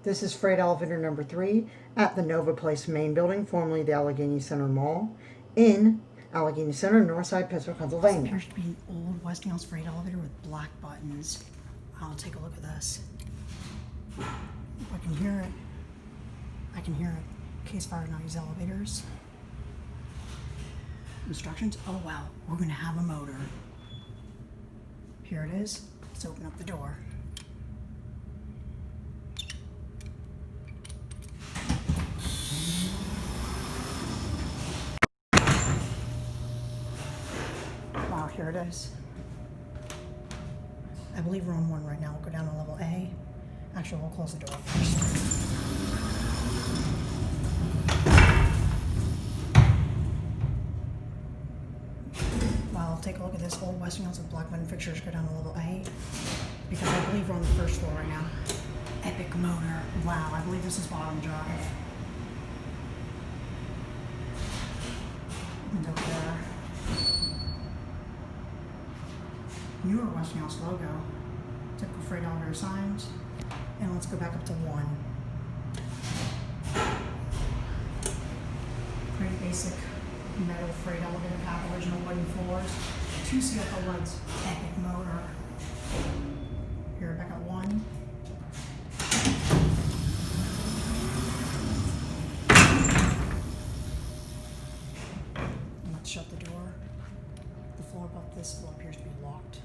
This is freight elevator number 3 at the Nova Place main building, formerly the Allegheny Center Mall, in Allegheny Center, Northside, Pittsburgh, Pennsylvania. This appears to be an old Westinghouse freight elevator with black buttons. I'll take a look at this. If I can hear it. I can hear it. Case fire noise elevators. Instructions. Oh wow, we're gonna have a motor. Here it is. Let's open up the door. Wow, here it is. I believe we're on one right now. We'll go down to level A. Actually, we'll close the door first. I'll take a look at this old Westinghouse with black button fixtures. Go down to level A because I believe we're on the first floor right now. Epic motor. Wow, I believe this is bottom drive. And up there. Newer Westinghouse logo. Typical freight elevator signs. And let's go back up to 1. Pretty basic metal freight elevator path, original wooden floors, 2 CFO lights, epic motor. Here, back at 1. And let's shut the door. The floor above this floor appears to be locked.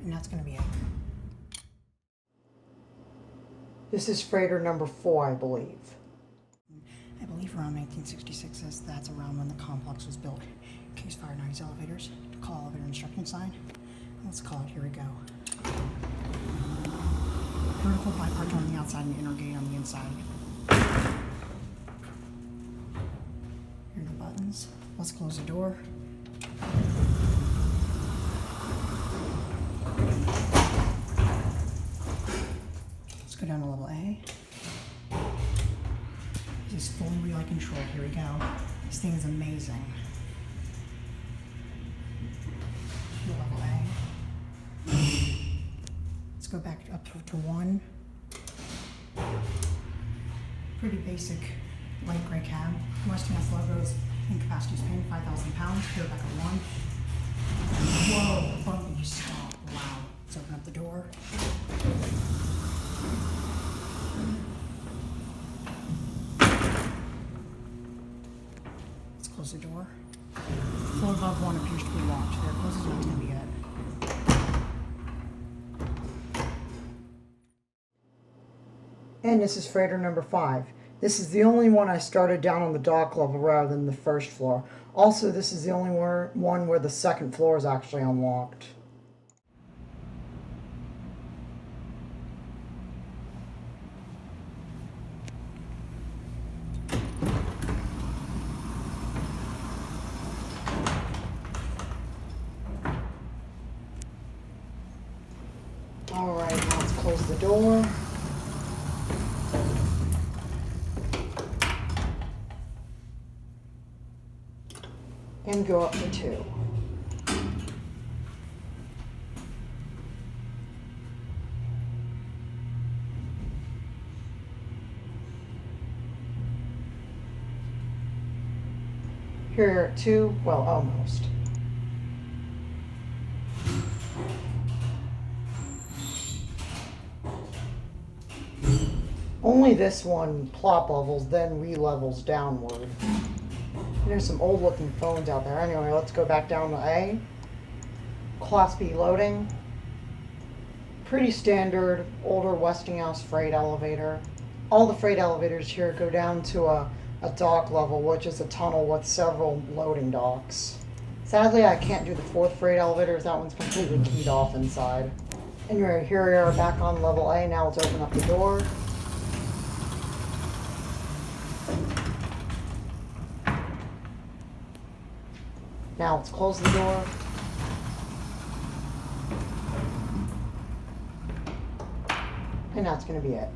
And that's going to be it. This is freighter number 4, I believe. I believe around 1966, as that's around when the complex was built. Case fire noise elevators, call elevator instruction sign. Let's call it, here we go. Vertical bipart on the outside and inner gate on the inside. Here are the buttons. Let's close the door. Let's go down to level A. This is fully relay control. Here we go. This thing is amazing. Level A. Let's go back up to 1. Pretty basic light gray cab. Westinghouse logos and capacity span 5,000 pounds. Here back at 1. Whoa, bumpy stop. Wow. Let's open up the door. Let's close the door. Floor above 1 appears to be locked. There it closes, and that's going to be it. And this is freighter number 5. This is the only one I started down on the dock level rather than the first floor. Also, this is the only one where the second floor is actually unlocked. Alright, now let's close the door. And go up to 2. Here at 2, well, almost. Only this one plop levels, then re-levels downward. There's some old looking phones out there. Anyway, let's go back down to A. Class B loading. Pretty standard, older Westinghouse freight elevator. All the freight elevators here go down to a dock level, which is a tunnel with several loading docks. Sadly, I can't do the 4th freight elevator, as that one's completely keyed off inside. Anyway, here we are back on level A. Now let's open up the door. Now let's close the door. And that's going to be it.